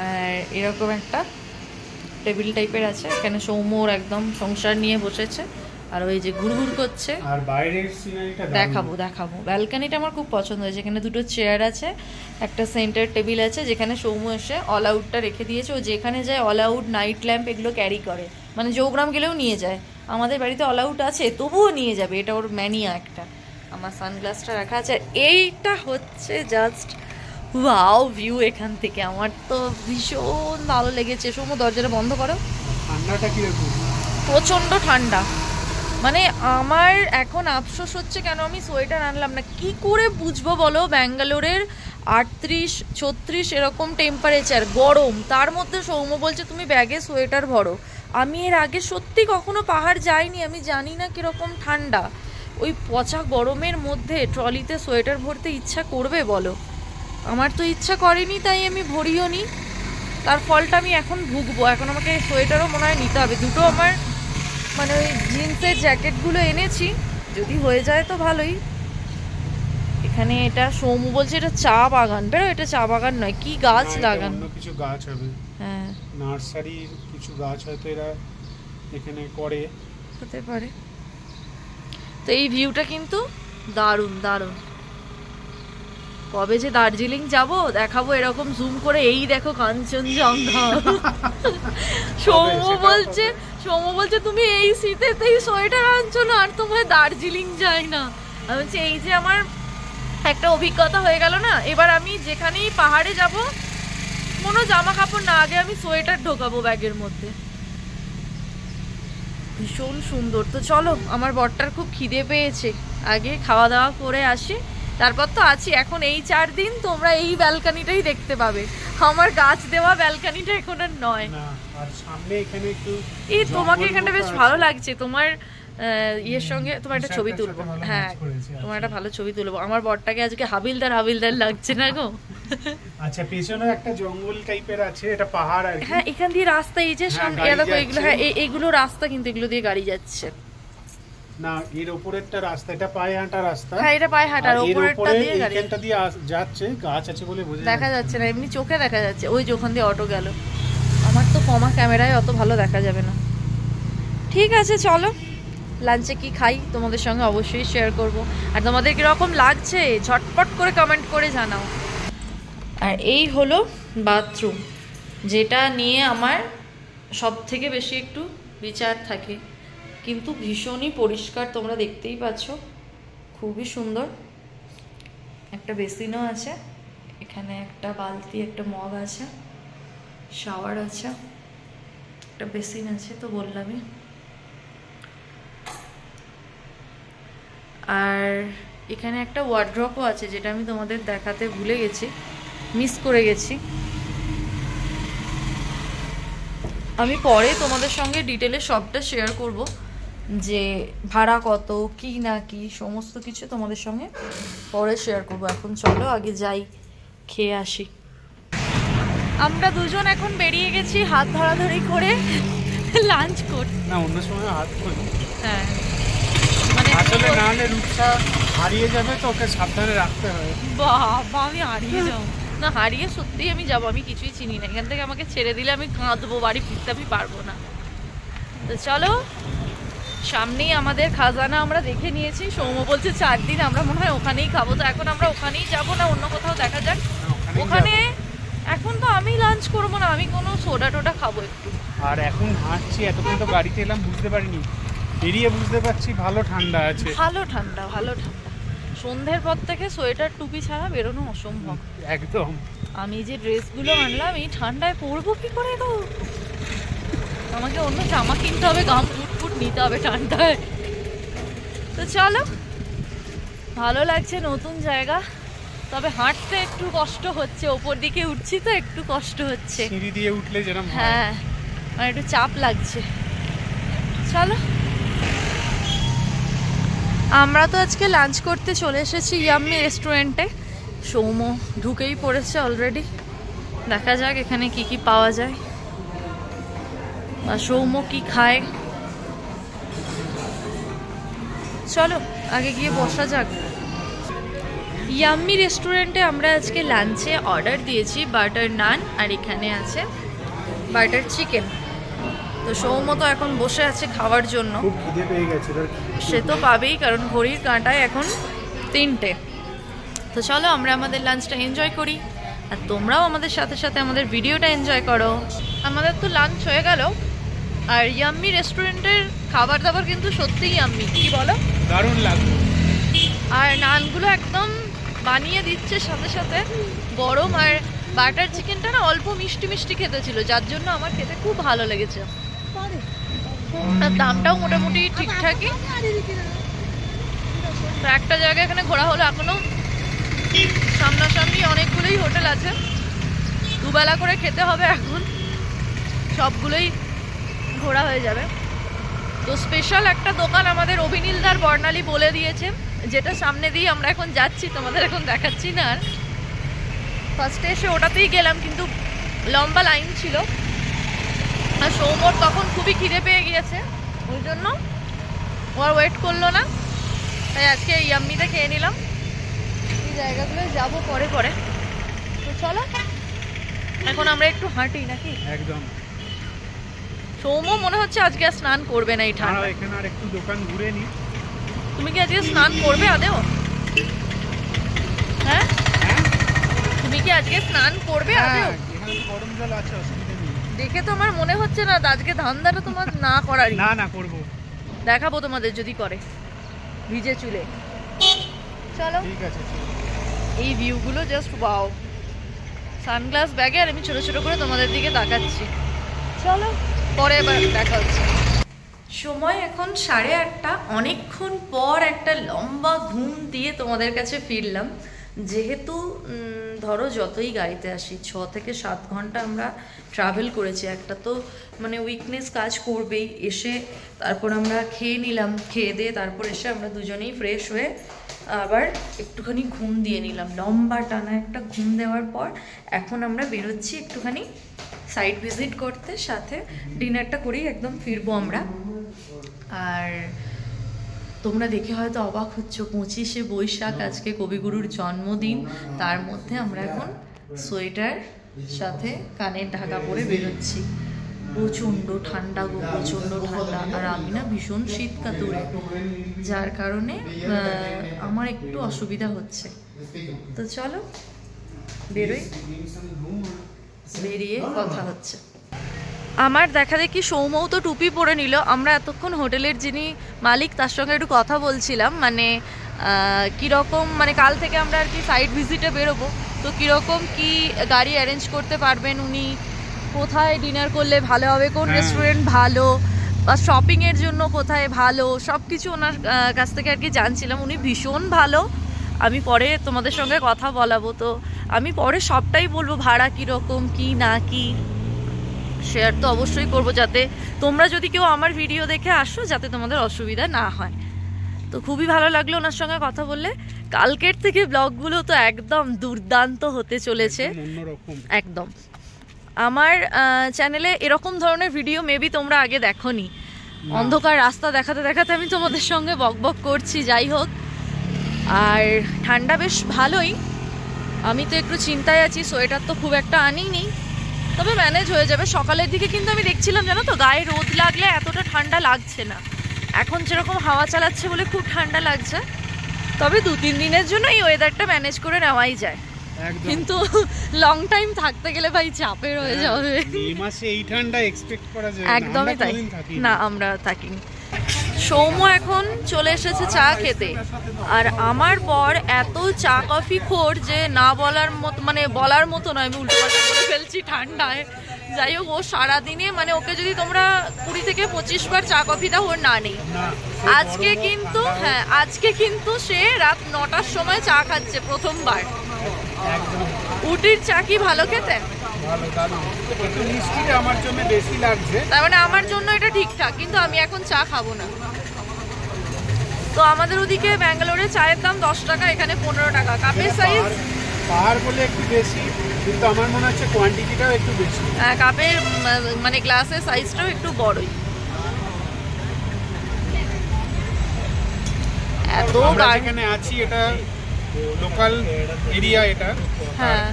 আর এরকম একটা টেবিল টাইপের আছে। এখানে সৌম্যর একদম সংসার নিয়ে বসেছে, আর ওই যে ঘুরঘুর করছে। আর বাইরের সিনারিটা দেখাবো। ব্যালকনিটা আমার খুব পছন্দ হয়েছে, এখানে 2টো চেয়ার আছে, একটা সেন্টার টেবিল আছে, যেখানে সৌম্য এসে অল আউটটা রেখে দিয়েছে। ও যেখানে যায় অল আউট, নাইট ল্যাম্প এগুলো ক্যারি করে, মানে জৌগ্রাম গেলেও নিয়ে যায়। আমাদের বাড়িতে অল আউট আছে, তবুও নিয়ে যাবে, এটা ওর ম্যানিয়া একটা। আমার সানগ্লাসটা রাখা আছে, এইটা হচ্ছে জাস্ট ওয়াও ভিউ এখান থেকে, আমার তো ভীষণ ভালো লেগেছে। সৌম্য দরজাটা বন্ধ করো। ঠান্ডাটা কিরকম? প্রচণ্ড ঠান্ডা, মানে আমার এখন আফসোস হচ্ছে কেন আমি সোয়েটার আনলাম না। কি করে বুঝবো বলো, ব্যাঙ্গালোরের 38-36 এরকম টেম্পারেচার, গরম, তার মধ্যে সৌম্য বলছে তুমি ব্যাগে সোয়েটার ভরো। আমি এর আগে সত্যি কখনো পাহাড় যাইনি, আমি জানি না কীরকম ঠান্ডা। ওই পচা গরমের মধ্যে ট্রলিতে সোয়েটার ভরতে ইচ্ছা করবে বলো? আমার তো ইচ্ছা করেনি, তাই আমি ভরিও নি, তার ফলটা আমি এখন ভুগবো। এখন আমাকে সোয়েটারও মনে হয় নিতে হবে। 2টো আমার মানে ওই জিন্সের জ্যাকেটগুলো এনেছি, যদি হয়ে যায় তো ভালোই। এখানে এটা সৌম্য বলছে এটা চা বাগান, বেরো এটা চা বাগান নয়, কি গাছ লাগান, অন্য কিছু গাছ হবে। হ্যাঁ, নার্সারির কিছু গাছ হয়তো এরা এখানে করে, হতে পারে। তো এই ভিউটা কিন্তু দারুণ দারুণ। কবে যে দার্জিলিং যাব দেখাবো এরকম জুম করে, এই দেখো কাঞ্চনজঙ্ঘা। সৌম্য বলছে তুমি এই শীতেতেই সোয়েটার আনছো না, আর তোমার দার্জিলিং যায় না। আমি বলছি এই যে আমার একটা অভিজ্ঞতা হয়ে গেল না, এবার আমি যেখানেই পাহাড়ে যাব কোনো জামা কাপড় না, আগে আমি সোয়েটার ঢোকাবো ব্যাগের মধ্যে। ভীষণ সুন্দর। তো চলো, আমার বরটার খুব খিদে পেয়েছে, আগে খাওয়া দাওয়া করে আসি, তারপর তো আছি এখন এই 4 দিন তোমরা এই ব্যালকনিটাই দেখতে পাবে, আমার গাছ দেওয়া ব্যালকনিটা এখন আর নয়। আর সামনে এখানে একটু এই তোমাকে এখানটা বেশ ভালো লাগছে, তোমার ইয়ের সঙ্গে তোমার একটা ছবি তুলবো। হ্যাঁ, তোমার একটা ভালো ছবি তুলবো। আমার বরটাকে আজকে হাবিলদার হাবিলদার লাগছে না গো? আচ্ছা, পেছনে একটা জঙ্গল টাইপের আছে, এটা পাহাড় আর কি। হ্যাঁ, এখান দিয়ে রাস্তা, এই যে সামনে দেখো এগুলো, হ্যাঁ এইগুলো রাস্তা, কিন্তু এগুলো দিয়ে গাড়ি যাচ্ছে না। এর উপরেরটা রাস্তা, এটা পায়ে হাঁটা রাস্তা। হ্যাঁ, এটা পায়ে হাঁটার, উপরেরটা দিয়ে গাড়ি। এখানটা দিয়ে যাচ্ছে, গাছ আছে বলে বোঝা দেখা যাচ্ছে না, এমনি চোখে দেখা যাচ্ছে। ওই যে ওখান দিয়ে অটো গেল, আমার তো কমা ক্যামেরায় অত ভালো দেখা যাবে না। ঠিক আছে, চলো লাঞ্চে কি খাই তোমাদের সঙ্গে অবশ্যই শেয়ার করব। আর তোমাদের কীরকম লাগছে ঝটপট করে কমেন্ট করে জানাও। আর এই হলো বাথরুম, যেটা নিয়ে আমার সব থেকে বেশি একটু বিচার থাকে, কিন্তু ভীষণই পরিষ্কার, তোমরা দেখতেই পাচ্ছ, খুবই সুন্দর। একটা বেসিনও আছে, এখানে একটা বালতি, একটা মগ আছে, শাওয়ার আছে, একটা বেসিন আছে তো বললামই। আর এখানে একটা ওয়ার্ড্রপও আছে, যেটা আমি তোমাদের দেখাতে ভুলে গেছি, মিস করে গেছি। আমি পরে তোমাদের সঙ্গে ডিটেলে সবটা শেয়ার করব, যে ভাড়া কত, কি না কি, সমস্ত কিছু তোমাদের সঙ্গে পরে শেয়ার করব। এখন চলো আগে যাই, খেয়ে আসি। আমরা দুজন এখন বেরিয়ে গেছি হাত ধরাধরি করে লাঞ্চ করতে। না, অন্য সময় হাত করি। হ্যাঁ, আসলে না হলে রূপসা হারিয়ে যাবে, তো ওকে সাবধানে রাখতে হবে। বাবা, আমি হারিয়ে যাবো না? হারিয়ে সত্যিই আমি যাবো, আমি কিছুই চিনি না, এখান থেকে আমাকে ছেড়ে দিলে আমি কাঁদবো, বাড়ি ফিরতে আমি পারবো না। তো চলো, সামনেই আমাদের খাজানা আমরা দেখে নিয়েছি। সৌম বলছে 4 দিন আমরা মনে হয় ওখানেই খাবো, তো এখন আমরা ওখানেই যাবো, না অন্য কোথাও দেখা যাক। ওখানে এখন তো আমি লাঞ্চ করবো না, আমি কোনো সোডা টোডা খাবো একটু। আর এখন হাঁটছি, এতক্ষণ তো গাড়িতে এলাম, বুঝতে পারিনি, বেরিয়ে বুঝতে পারছি ভালো ঠান্ডা আছে। ভালো ঠান্ডা, ভালো ঠান্ডা। সন্ধ্যের পর থেকে সোয়েটার টুপি ছাড়া বেরোনো অসম্ভব একদম। আমি যে ড্রেসগুলো আনলাম এই ঠান্ডায় পরবো কি করে গো? আমাকে অন্য জামা কিনতে হবে, গাম ফুট নিতে হবে ঠান্ডায়। তো চলো, ভালো লাগছে, নতুন জায়গা, তবে হাঁটতে একটু কষ্ট হচ্ছে, ওপর দিকে উঠছি তো একটু কষ্ট হচ্ছে, সিঁড়ি দিয়ে উঠলে যেরকম। হ্যাঁ, মানে একটু চাপ লাগছে। চলো, আমরা তো আজকে লাঞ্চ করতে চলে এসেছি ইয়াম্মি রেস্টুরেন্টে। সৌম ঢুকেই পড়েছে অলরেডি, দেখা যাক এখানে কি কি পাওয়া যায় বা সৌম কি খায়। চলো আগে গিয়ে বসা যাক। ইয়াম্মি রেস্টুরেন্টে আমরা আজকে লাঞ্চে অর্ডার দিয়েছি বাটার নান, আর এখানে আছে বাটার চিকেন। তো সৌম তো এখন বসে আছে খাওয়ার জন্য, খুব খিদে পেয়ে গেছে। সে তো পাবেই, কারণ ঘড়ির কাঁটায় এখন 3টে। তো চলো আমরা আমাদের লাঞ্চটা এনজয় করি, আর তোমরাও আমাদের সাথে সাথে আমাদের ভিডিওটা এনজয় করো। আমাদের তো লাঞ্চ হয়ে গেল, আর ইয়াম্মি রেস্টুরেন্টের খাবার দাবার কিন্তু সত্যিই ইয়াম্মি, কি বলো? দারুণ লাগলো। আর নানগুলো একদম বানিয়ে দিচ্ছে সাথে সাথে গরম, আর বাটার চিকেনটা না অল্প মিষ্টি মিষ্টি খেতে ছিল, যার জন্য আমার খেতে খুব ভালো লেগেছে। আর দামটাও মোটামুটি ঠিকঠাকই। তো একটা জায়গায় এখানে ঘোরা হলো, এখনো সামনাসামনি অনেকগুলোই হোটেল আছে, দুবেলা করে খেতে হবে, এখন সবগুলোই ঘোরা হয়ে যাবে। তো স্পেশাল একটা দোকান আমাদের অভিনীলদার বর্ণালী বলে দিয়েছে, যেটা সামনে দিয়ে আমরা এখন যাচ্ছি, তোমাদের এখন দেখাচ্ছি না। আর ফার্স্টে এসে ওটাতেই গেলাম, কিন্তু লম্বা লাইন ছিল, আর সৌমর তখন খুবই খিদে পেয়ে গিয়েছে, ওই জন্য ও আর ওয়েট করলো না, তাই আজকে ইয়াম্মিতে খেয়ে নিলাম। এই জায়গাগুলো যাবো পরে পরে। তো চলো এখন আমরা একটু হাঁটি নাকি? একদম। সৌম মনে হচ্ছে আজকে আর স্নান করবে না এই ঠান্ডা। এখানে আর একটু দোকান ঘুরে নি। তুমি কি আজকে স্নান করবে আদেও? হ্যাঁ, তুমি কি আজকে স্নান করবে আদেও? এখানে গরম জল আছে, অসুবিধা নেই। দেখে তো আমার মনে হচ্ছে না, আজকে ধান্দাটা তোমার না করারই। না না, করব, দেখাবো তোমাদের যদি করে ভিজে চুলে। চলো, ঠিক আছে। এই ভিউগুলো জাস্ট ওয়াও। সানগ্লাস ব্যাগে, আর আমি ছোট ছোট করে তোমাদের দিকে তাকাচ্ছি। চলো পরে এবার দেখা হচ্ছে। সময় এখন 8:30। অনেকক্ষণ পর একটা লম্বা ঘুম দিয়ে তোমাদের কাছে ফিরলাম। যেহেতু ধরো যতই গাড়িতে আসি 6 থেকে 7 ঘন্টা আমরা ট্রাভেল করেছি, একটা তো মানে উইকনেস কাজ করবেই। এসে তারপর আমরা খেয়ে নিলাম, খেয়ে দিয়ে তারপর এসে আমরা দুজনেই ফ্রেশ হয়ে আবার একটুখানি ঘুম দিয়ে নিলাম। লম্বা টানা একটা ঘুম দেওয়ার পর এখন আমরা বেরোচ্ছি একটুখানি সাইট ভিজিট করতে, সাথে ডিনারটা করেই একদম ফিরবো আমরা। আর তোমরা দেখে হয়তো অবাক হচ্ছ, 25শে বৈশাখ আজকে কবিগুরুর জন্মদিন, তার মধ্যে আমরা এখন সোয়েটার সাথে কানের ঢাকা পরে বেরোচ্ছি। প্রচণ্ড ঠান্ডা গো, প্রচণ্ড ঠান্ডা। আর আমি না ভীষণ শীত কাতুরে, যার কারণে আমার একটু অসুবিধা হচ্ছে। তো চলো বেরোই, বেরিয়ে কথা হচ্ছে। আমার দেখা দেখি সৌমও তো টুপি পরে নিল। আমরা এতক্ষণ হোটেলের যিনি মালিক তার সঙ্গে একটু কথা বলছিলাম, মানে কীরকম, মানে কাল থেকে আমরা আর কি সাইট ভিজিটে বেরোবো, তো কীরকম কি গাড়ি অ্যারেঞ্জ করতে পারবেন উনি, কোথায় ডিনার করলে ভালো হবে, কোন রেস্টুরেন্ট ভালো, বা শপিংয়ের জন্য কোথায় ভালো, সব কিছু ওনার কাছ থেকে আর কি জানছিলাম। উনি ভীষণ ভালো, আমি পরে তোমাদের সঙ্গে কথা বলাবো। তো আমি পরে সবটাই বলবো, ভাড়া কীরকম কি না কি শেয়ার তো অবশ্যই করবো, যাতে তোমরা যদি কেউ আমার ভিডিও দেখে আসো যাতে তোমাদের অসুবিধা না হয়। তো খুবই ভালো লাগলো ওনার সঙ্গে কথা বললে। কালকের থেকে ব্লগগুলো তো একদম দুর্দান্ত হতে চলেছে, একদম। আমার চ্যানেলে এরকম ধরনের ভিডিও মেবি তোমরা আগে দেখোনি। অন্ধকার রাস্তা দেখাতে দেখাতে আমি তোমাদের সঙ্গে বকবক করছি, যাই হোক। আর ঠান্ডা বেশ ভালোই, আমি তো একটু চিন্তায় আছি, সোয়েটার তো খুব একটা আনিনি, তবে ম্যানেজ হয়ে যাবে। সকালের দিকে কিন্তু আমি দেখছিলাম জানো তো, গায়ে রোদ লাগলে এতটা ঠান্ডা লাগছে না, এখন যেরকম হাওয়া চালাচ্ছে বলে খুব ঠান্ডা লাগছে। তবে 2-3 দিনের জন্য এই ওয়েদারটা ম্যানেজ করে নেওয়াই যায়, কিন্তু লং টাইম থাকতে গেলে ভাই চাপের হয়ে যাবে। এই মাসে এই ঠান্ডা এক্সপেক্ট করা যায় একদমই তাই না, আমরা থাকি। সৌম্য এখন চলে এসেছে চা খেতে, আর আমার পর এত চা কফি খোর যে না বলার মতো, মানে বলার মতো নয়, আমি উল্টোপাল্টা বলে ফেলছি ঠান্ডায়। যাই হোক, ও সারাদিনে মানে ওকে যদি তোমরা 20 থেকে 25 বার চা কফি দাও ওর না নেই। আজকে কিন্তু আজকে কিন্তু সে রাত 9টার সময় চা খাচ্ছে প্রথমবার। উটির চা কি ভালো খেতে? আমার জন্য বেশি লাগছে, তার মানে আমার জন্য এটা ঠিকঠাক, কিন্তু আমি এখন চা খাবো না। তো আমাদের ওদিকে ব্যাঙ্গালোরে চায়ের দাম 10 টাকা, এখানে 15 টাকা। কাপের সাইজ পাহাড় বলে একটু বেশি, কিন্তু আমার মনে হচ্ছে কোয়ান্টিটিটাও একটু বেশি। কাপের মানে গ্লাসের সাইজটাও একটু বড়ই। এত এখানে আছি, এটা লোকাল এরিয়া এটা। হ্যাঁ,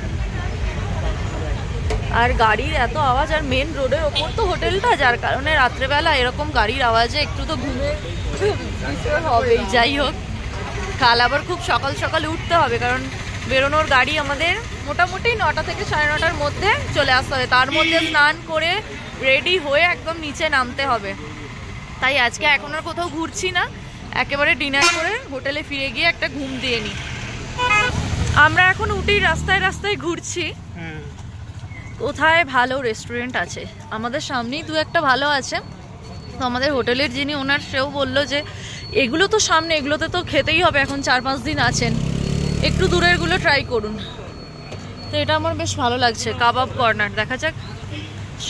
আর গাড়ির এত আওয়াজ, আর মেন রোডের ওপর তো হোটেলটা, যার কারণে রাত্রেবেলা এরকম গাড়ির আওয়াজে একটু তো ঘুমে হবেই। যাই হোক, কাল আবার খুব সকাল সকাল উঠতে হবে, কারণ বেরোনোর গাড়ি আমাদের মোটামুটি 9টা থেকে 9:30টার মধ্যে চলে আসতে হবে। তার মধ্যে স্নান করে রেডি হয়ে একদম নিচে নামতে হবে। তাই আজকে এখন আর কোথাও ঘুরছি না, একেবারে ডিনার করে হোটেলে ফিরে গিয়ে একটা ঘুম দিয়ে নিই। আমরা এখন উটির রাস্তায় রাস্তায় ঘুরছি, কোথায় ভালো রেস্টুরেন্ট আছে। আমাদের সামনেই 2-একটা ভালো আছে। তো আমাদের হোটেলের যিনি ওনার, সেও বললো যে এগুলো তো সামনে, এগুলোতে তো খেতেই হবে, এখন 4-5 দিন আছেন, একটু দূরেরগুলো ট্রাই করুন। তো এটা আমার বেশ ভালো লাগছে, কাবাব কর্নার। দেখা যাক,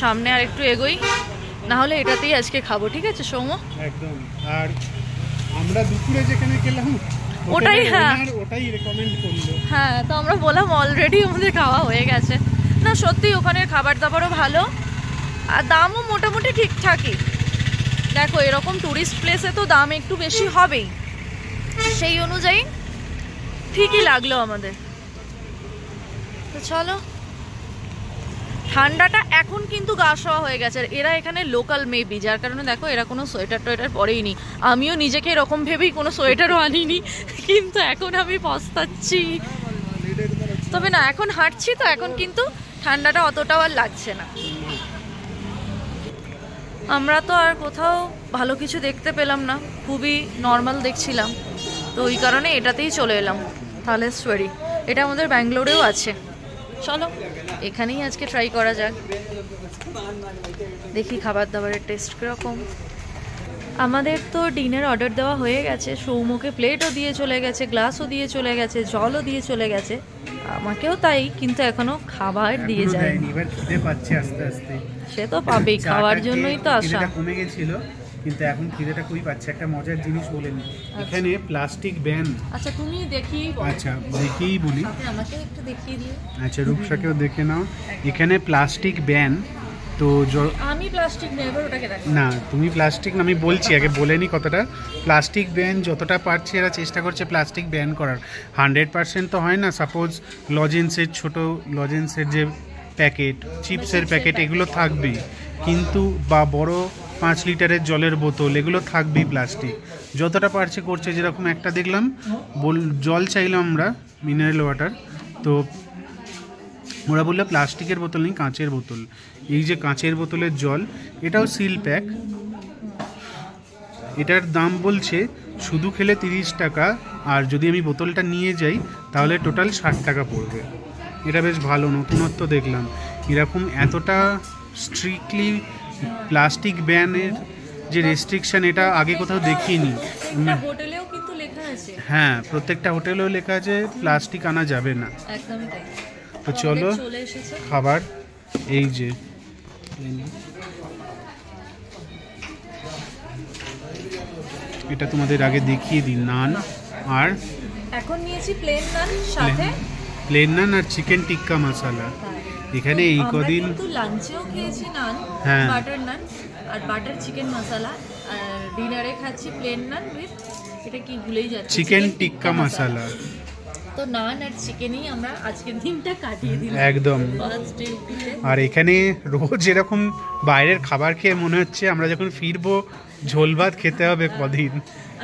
সামনে আর একটু এগোই, না হলে এটাতেই আজকে খাবো। ঠিক আছে সৌম্য? একদম। আর আমরা দুপুরে যেখানে গেলাম ওটাই, হ্যাঁ ওটাই রেকমেন্ড করলো। হ্যাঁ, তো আমরা বললাম অলরেডি আমাদের খাওয়া হয়ে গেছে। না সত্যি ওখানের খাবার দাবারও ভালো, আর দামও মোটামুটি ঠিকঠাকই। দেখো এরকম টুরিস্ট প্লেসে তো দাম একটু বেশি হবেই, সেই অনুযায়ী ঠিকই লাগলো আমাদের। তো চলো, ঠান্ডাটা এখন কিন্তু গা শোয়া হয়ে গেছে। আর এরা এখানে লোকাল মেবি, যার কারণে দেখো এরা কোনো সোয়েটার টোয়েটার পরেই নি। আমিও নিজেকে এরকম ভেবেই কোনো সোয়েটারও আনিনি, কিন্তু এখন আমি পস্তাচ্ছি। তবে না, এখন হাঁটছি তো, এখন কিন্তু ঠান্ডাটা অতটাও আর লাগছে না। আমরা তো আর কোথাও ভালো কিছু দেখতে পেলাম না, খুবই নর্মাল দেখছিলাম, তো ওই কারণে এটাতেই চলে এলাম। থালেশ্বরী, এটা আমাদের ব্যাঙ্গালোরেও আছে। চলো এখানেই আজকে ট্রাই করা যাক, দেখি খাবার দাবারের টেস্ট কীরকম। আমাদের তো ডিনার অর্ডার দেওয়া হয়ে গেছে, সৌম্যকে প্লেটও দিয়ে চলে গেছে, গ্লাসও দিয়ে চলে গেছে, জলও দিয়ে চলে গেছে, আমাকেও তাই, কিন্তু এখনো খাবার দিয়ে যায়নি। এবার খিদে পাচ্ছে আস্তে আস্তে। সে তো পাবেই, খাওয়ার জন্যই তো আসা। কমে গেছিল কিন্তু এখন খিদেটা খুবই পাচ্ছে। একটা মজার জিনিস বলেন, এখানে প্লাস্টিক ব্যান। আচ্ছা তুমি দেখি। আচ্ছা দেখেই বলি, আমাকে একটু দেখিয়ে দিও। আচ্ছা রূপসাকেও দেখে নাও। এখানে প্লাস্টিক ব্যান, তো আমি প্লাস্টিক নেব, ওটাকে দেখো না তুমি প্লাস্টিক না, আমি বলছি আগে বলে নি কথাটা। প্লাস্টিক ব্যান যতটা পারছে এরা চেষ্টা করছে প্লাস্টিক ব্যান করার। 100% তো হয় না, সাপোজ লজেন্সের ছোট লজেন্সের যে প্যাকেট, চিপসের প্যাকেট এগুলো থাকবেই, কিন্তু বা বড় 5 লিটারের জলের বোতল এগুলো থাকবেই প্লাস্টিক। যতটা পারছে করছে। যেরকম একটা দেখলাম জল চাইলাম আমরা মিনারেল ওয়াটার, তো ওরা বললো প্লাস্টিকের বোতল নেই, কাঁচের বোতল। এই যে কাঁচের বোতলের জল, এটাও সিল প্যাক, এটার দাম বলছে শুধু খেলে 30 টাকা, আর যদি আমি বোতলটা নিয়ে যাই তাহলে টোটাল 60 টাকা পড়বে। এটা বেশ ভালো নতুনত্ব দেখলাম। এরকম এতটা স্ট্রিক্টলি প্লাস্টিক ব্যানের যে রেস্ট্রিকশন, এটা আগে কোথাও দেখিনি। হোটেলেও কিন্তু লেখা আছে, হ্যাঁ প্রত্যেকটা হোটেলেও লেখা আছে প্লাস্টিক আনা যাবে না। একদমই তাই। তো চলো খাবার, এই যে এটা তোমাদের আগে দেখিয়ে দিই, নান আর এখন নিয়েছি প্লেন নান, সাথে প্লেন নান আর চিকেন টিক্কা মশলা। এখানে এই কদিন লাঞ্চেও খেয়েছি নান, হ্যাঁ বাটার নান আর বাটার চিকেন মশলা, আর ডিনারে খাচ্ছি প্লেন নান উইথ এটা কি ভুলেই যাচ্ছে, চিকেন টিক্কা মশলা। তো নান আর চিকেনই আমরা আজকের দিনটা কাটিয়ে দিলাম একদম। First day. আর এখানে রোজ এরকম বাইরের খাবার খেয়ে মনে হচ্ছে আমরা যখন ফিরবো ঝোল ভাত খেতে হবে কদিন।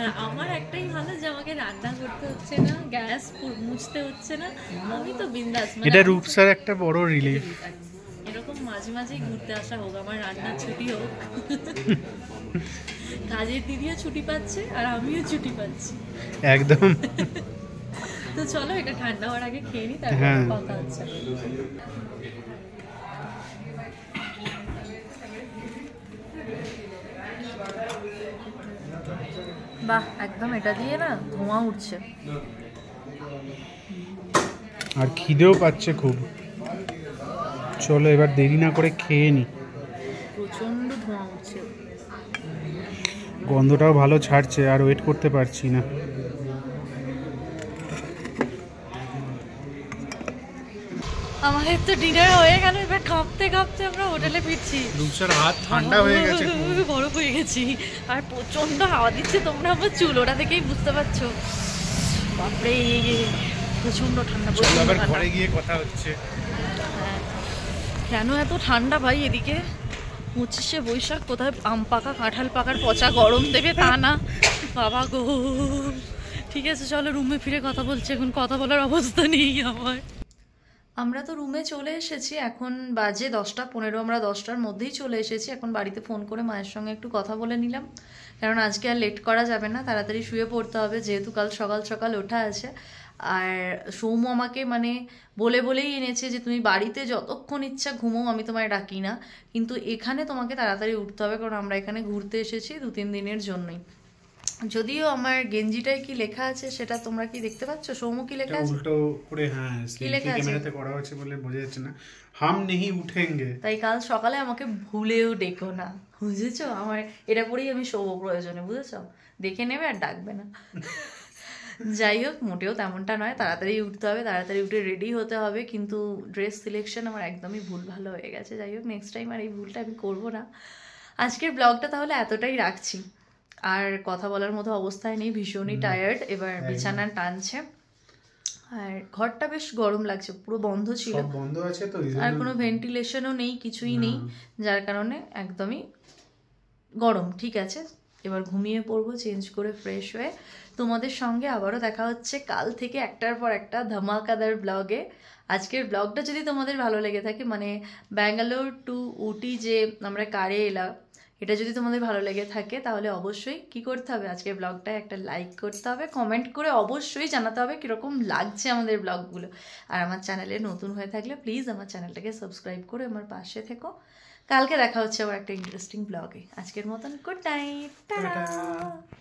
আর আমার একটাই ভালো যে আমাকে রান্না করতে হচ্ছে না, গ্যাস মুছতে হচ্ছে না, আমি তো বিন্দাস। এটা রূপসার একটা বড় রিলিফ। এরকম মাঝে মাঝেই ঘুরতে আসা হোক, আমার রান্নার ছুটি হোক, কাজের দিদিও ছুটি পাচ্ছে আর আমিও ছুটি পাচ্ছি একদম। তো চলো এটা ঠান্ডা হওয়ার আগে খেয়ে নি, তারপর কথা হচ্ছে। বাহ, একদম এটা দিয়ে না ধোঁয়া উঠছে, আর খিদেও পাচ্ছে খুব। চলো এবার দেরি না করে খেয়ে নি। প্রচন্ড ধোঁয়া উঠছে, গন্ধটাও ভালো ছাড়ছে, আর ওয়েট করতে পারছি না। আমাদের তো ডিনার হয়ে গেল, এবার কাঁপতে কাঁপতে আমরা হোটেলে ফিরছি। রূপসার হাত ঠান্ডা হয়ে গেছে, বরফ হয়ে গেছি, আর প্রচন্ড হাওয়া দিচ্ছে, তোমরা আমার চুল ওটা থেকেই বুঝতে পারছো। বাপরে প্রচন্ড ঠান্ডা। আবার ঘরে গিয়ে কথা হচ্ছে। কেন এত ঠান্ডা ভাই এদিকে? 25শে বৈশাখ, কোথায় আম পাকা কাঁঠাল পাকার পচা গরম দেবে তা না, বাবা গো। ঠিক আছে চলো রুমে ফিরে কথা বলছি, এখন কথা বলার অবস্থা নেই আমার। আমরা তো রুমে চলে এসেছি, এখন বাজে 10:15, আমরা 10টার মধ্যেই চলে এসেছি। এখন বাড়িতে ফোন করে মায়ের সঙ্গে একটু কথা বলে নিলাম, কারণ আজকে আর লেট করা যাবে না, তাড়াতাড়ি শুয়ে পড়তে হবে, যেহেতু কাল সকাল সকাল ওঠা আছে। আর সৌম্য আমাকে মানে বলেই এনেছে যে তুমি বাড়িতে যতক্ষণ ইচ্ছা ঘুমো, আমি তোমায় ডাকি না, কিন্তু এখানে তোমাকে তাড়াতাড়ি উঠতে হবে, কারণ আমরা এখানে ঘুরতে এসেছি 2-3 দিনের জন্যই। যদিও আমার গেঞ্জিটায় কি লেখা আছে সেটা তোমরা কি দেখতে পাচ্ছ? সৌম্য কি লেখা আছে? উল্টো করে, হ্যাঁ ক্যামেরাতে করা হচ্ছে বলে বোঝা যাচ্ছে না। হাম নেহি উঠেঙ্গে। তাই কাল সকালে আমাকে ভুলেও ডেকো না, বুঝেছো? আমার এটা পরেই আমি শোবো প্রয়োজনে, বুঝেছো? দেখে নেবে আর ডাকবে না। যাই হোক, মোটেও তেমনটা নয়, তাড়াতাড়ি উঠতে হবে, তাড়াতাড়ি উঠে রেডি হতে হবে, কিন্তু ড্রেস সিলেকশন আমার একদমই ভুল ভালো হয়ে গেছে। যাই হোক, নেক্সট টাইম আর এই ভুলটা আমি করবো না। আজকের ব্লগটা তাহলে এতটাই রাখছি, আর কথা বলার মতো অবস্থায় নেই, ভীষণই টায়ার্ড, এবার বিছানা টানছে। আর ঘরটা বেশ গরম লাগছে, পুরো বন্ধ ছিল, বন্ধ আছে তো, আর কোনো ভেন্টিলেশনও নেই, কিছুই নেই, যার কারণে একদমই গরম। ঠিক আছে, এবার ঘুমিয়ে পড়বো চেঞ্জ করে ফ্রেশ হয়ে। তোমাদের সঙ্গে আবারও দেখা হচ্ছে কাল থেকে একটার পর একটা ধামাকাদার ব্লগে। আজকের ব্লগটা যদি তোমাদের ভালো লেগে থাকে, মানে ব্যাঙ্গালোর টু উটি যে আমরা কারে এলাম, এটা যদি তোমাদের ভালো লেগে থাকে তাহলে অবশ্যই কি করতে হবে, আজকের ব্লগটায় একটা লাইক করতে হবে, কমেন্ট করে অবশ্যই জানাতে হবে কীরকম লাগছে আমাদের ব্লগগুলো। আর আমার চ্যানেলে নতুন হয়ে থাকলে প্লিজ আমার চ্যানেলটাকে সাবস্ক্রাইব করে আমার পাশে থেকো। কালকে দেখা হচ্ছে আবার একটা ইন্টারেস্টিং ব্লগে। আজকের মতন গুড নাইট, টাটা।